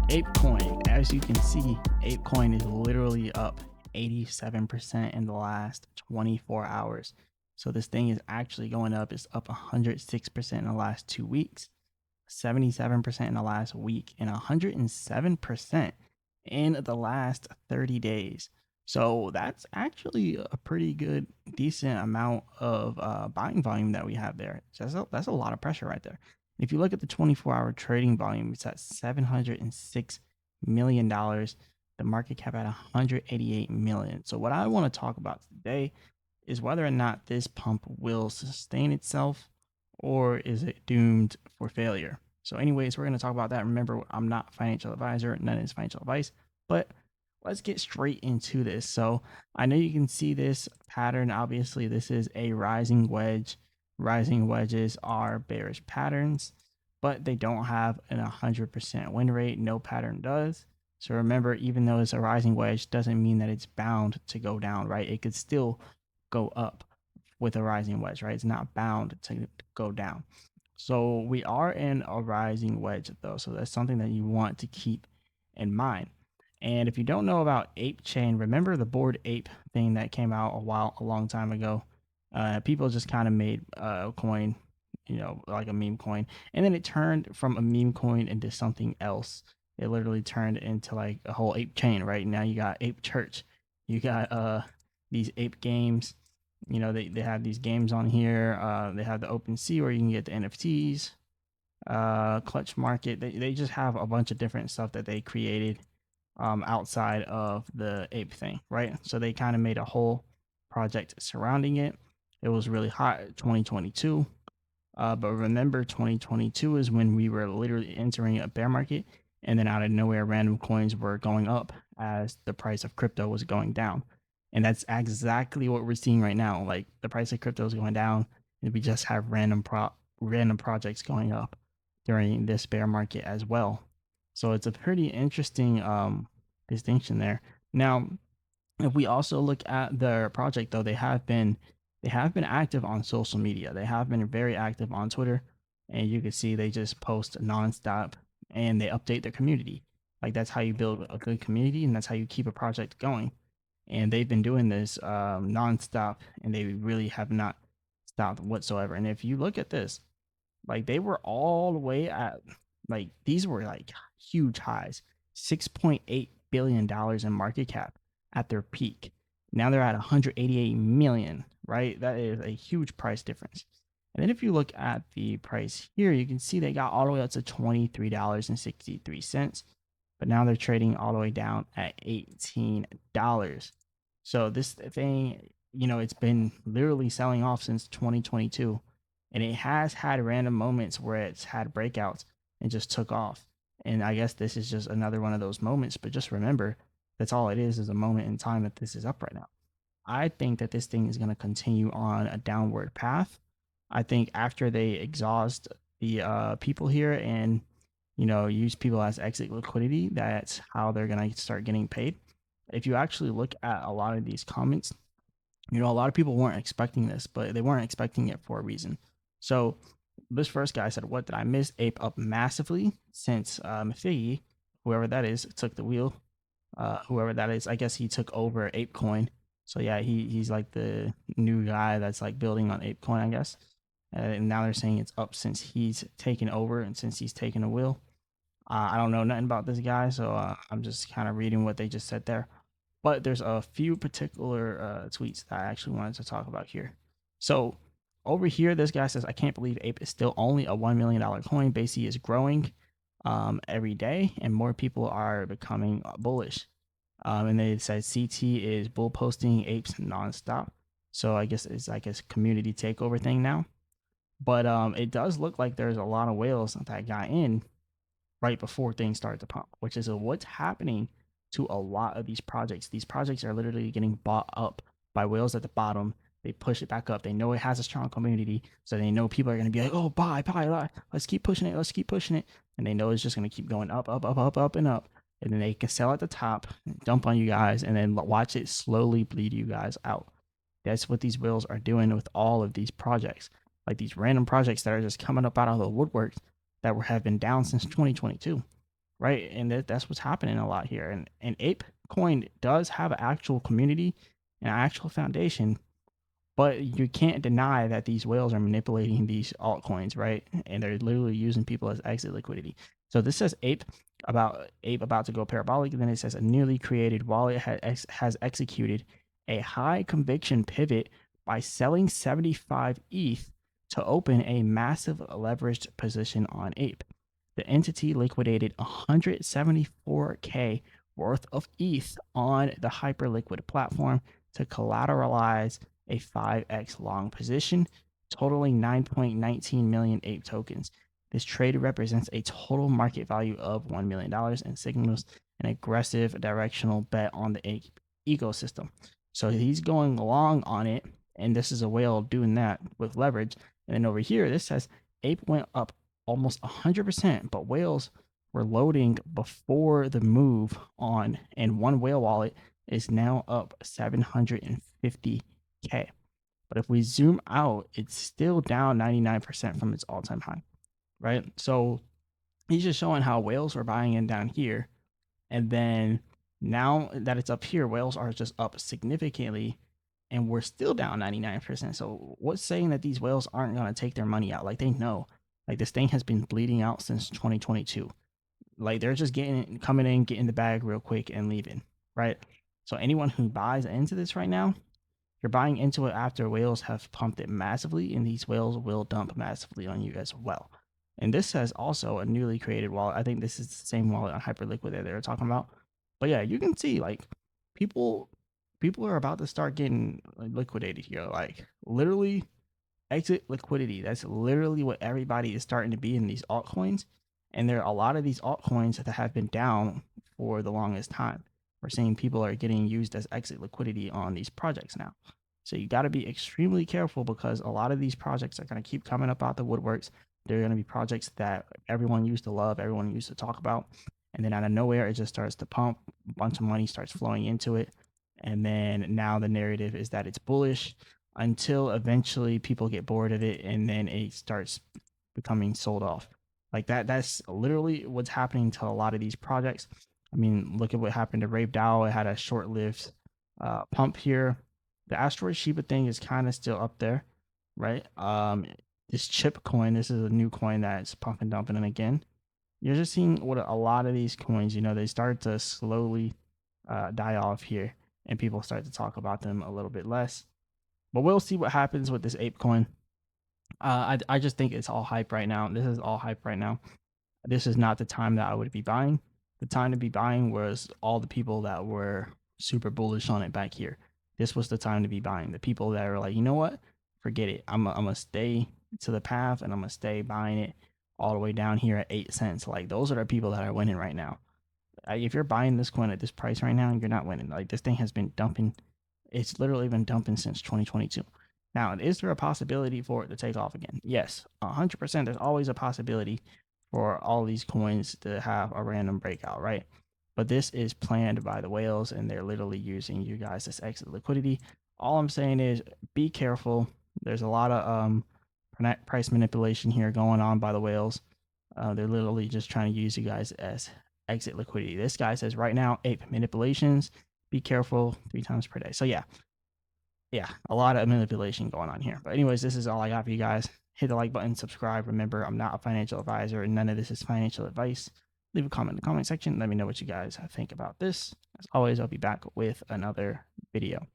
ApeCoin, as you can see, ApeCoin is literally up 87% in the last 24 hours. So this thing is actually going up. It's up 106% in the last 2 weeks, 77% in the last week, and 107% in the last 30 days. So that's actually a pretty good, decent amount of buying volume that we have there. So that's a lot of pressure right there. If you look at the 24-hour trading volume, it's at $706 million. The market cap at 188 million. So what I want to talk about today is whether or not this pump will sustain itself or is it doomed for failure. So anyways, we're going to talk about that. Remember, I'm not a financial advisor, none is financial advice, but let's get straight into this. So I know you can see this pattern. Obviously, this is a rising wedge. Rising wedges are bearish patterns, but they don't have an 100% win rate. No pattern does. So remember, even though it's a rising wedge, doesn't mean that it's bound to go down, right? It could still go up with a rising wedge, right? It's not bound to go down. So we are in a rising wedge though. So that's something that you want to keep in mind. And if you don't know about Ape Chain, remember the Bored Ape thing that came out a long time ago. People just kind of made a coin, like a meme coin, and then it turned from a meme coin into something else. It literally turned into like a whole ape chain. Right now, you got Ape Church, you got these ape games. They have these games on here. They have the OpenSea where you can get the NFTs. Clutch Market. They just have a bunch of different stuff that they created outside of the ape thing, right? So they kind of made a whole project surrounding it. It was really hot 2022. But remember, 2022 is when we were literally entering a bear market, and then out of nowhere, random coins were going up as the price of crypto was going down. And that's exactly what we're seeing right now. Like the price of crypto is going down, and we just have random projects going up during this bear market as well. So it's a pretty interesting distinction there. Now, if we also look at their project, though, they have been active on social media. They have been very active on Twitter, and you can see they just post nonstop and they update their community. Like that's how you build a good community, and that's how you keep a project going. And they've been doing this nonstop, and they really have not stopped whatsoever. And if you look at this, like they were all the way at like these were like huge highs, $6.8 billion in market cap at their peak. Now they're at 188 million, right? That is a huge price difference. And then if you look at the price here, you can see they got all the way up to $23.63, but now they're trading all the way down at $18. So this thing, it's been literally selling off since 2022. And it has had random moments where it's had breakouts and just took off. And I guess this is just another one of those moments. But just remember, that's all it is a moment in time that this is up right now. I think that this thing is going to continue on a downward path. I think after they exhaust the people here and use people as exit liquidity, that's how they're going to start getting paid. If you actually look at a lot of these comments, a lot of people weren't expecting this, but they weren't expecting it for a reason. So this first guy said, "What did I miss? Ape up massively since Figgy, whoever that is, took the wheel. Whoever that is, I guess he took over ApeCoin. So yeah, he's like the new guy that's like building on ApeCoin, I guess. And now they're saying it's up since he's taken over and since he's taken a wheel. I don't know nothing about this guy, so I'm just kind of reading what they just said there. But there's a few particular tweets that I actually wanted to talk about here. So over here, this guy says, "I can't believe Ape is still only a $1 million coin. Basically is growing every day, and more people are becoming bullish." And they said CT is bull posting apes nonstop. So I guess it's like a community takeover thing now. But it does look like there's a lot of whales that got in right before things started to pump, which is what's happening to a lot of these projects. These projects are literally getting bought up by whales at the bottom. They push it back up. They know it has a strong community, so they know people are going to be like, "Oh, buy. Let's keep pushing it. Let's keep pushing it." And they know it's just going to keep going up, up, up, up, up, and up. And then they can sell at the top, dump on you guys, and then watch it slowly bleed you guys out. That's what these whales are doing with all of these projects. Like these random projects that are just coming up out of the woodwork that have been down since 2022. right? And that's what's happening a lot here. And ApeCoin does have an actual community and an actual foundation, but you can't deny that these whales are manipulating these altcoins, right? And they're literally using people as exit liquidity. So this says Ape about to go parabolic, and then it says a newly created wallet has executed a high conviction pivot by selling 75 ETH to open a massive leveraged position on Ape. The entity liquidated 174K worth of ETH on the Hyperliquid platform to collateralize a 5x long position, totaling 9.19 million Ape tokens. This trade represents a total market value of $1 million and signals an aggressive directional bet on the Ape ecosystem. So he's going long on it, and this is a whale doing that with leverage. And then over here, this says Ape went up almost 100%, but whales were loading before the move on, and one whale wallet is now up 750K. But if we zoom out, it's still down 99% from its all-time high, right? So he's just showing how whales are buying in down here, and then now that it's up here, whales are just up significantly, and we're still down 99%. So what's saying that these whales aren't going to take their money out? Like, they know, like, this thing has been bleeding out since 2022. Like, they're just coming in, getting the bag real quick and leaving, right? So anyone who buys into this right now, you're buying into it after whales have pumped it massively, and these whales will dump massively on you as well. And this says also a newly created wallet. I think this is the same wallet on Hyperliquid that they were talking about. But yeah, you can see, like, people are about to start getting liquidated here. Like, literally exit liquidity. That's literally what everybody is starting to be in these altcoins. And there are a lot of these altcoins that have been down for the longest time. We're seeing people are getting used as exit liquidity on these projects now. So you got to be extremely careful, because a lot of these projects are going to keep coming up out the woodworks. They're going to be projects that everyone used to love, everyone used to talk about. And then out of nowhere, it just starts to pump. A bunch of money starts flowing into it. And then now the narrative is that it's bullish, until eventually people get bored of it, and then it starts becoming sold off. Like that's literally what's happening to a lot of these projects. I mean, look at what happened to Rave DAO. It had a short-lived pump here. The Asteroid Shiba thing is kind of still up there, right? This chip coin, this is a new coin that's pumping, dumping, and again, you're just seeing what a lot of these coins, they start to slowly die off here, and people start to talk about them a little bit less. But we'll see what happens with this ApeCoin. I just think it's all hype right now. This is all hype right now. This is not the time that I would be buying. The time to be buying was all the people that were super bullish on it back here. This was the time to be buying. The people that are like, you know what? Forget it. I'm going to stay to the path, and I'm going to stay buying it all the way down here at 8 cents. Like, those are the people that are winning right now. If you're buying this coin at this price right now, you're not winning. Like, this thing has been dumping. It's literally been dumping since 2022. Now, is there a possibility for it to take off again? Yes, 100%. There's always a possibility for all these coins to have a random breakout, right? But this is planned by the whales, and they're literally using you guys as exit liquidity. All I'm saying is be careful. There's a lot of price manipulation here going on by the whales. They're literally just trying to use you guys as exit liquidity. This guy says right now, ape manipulations, be careful 3 times per day. So yeah, a lot of manipulation going on here. But anyways, this is all I got for you guys. Hit the like button, subscribe. Remember, I'm not a financial advisor, and none of this is financial advice. Leave a comment in the comment section. Let me know what you guys think about this. As always, I'll be back with another video.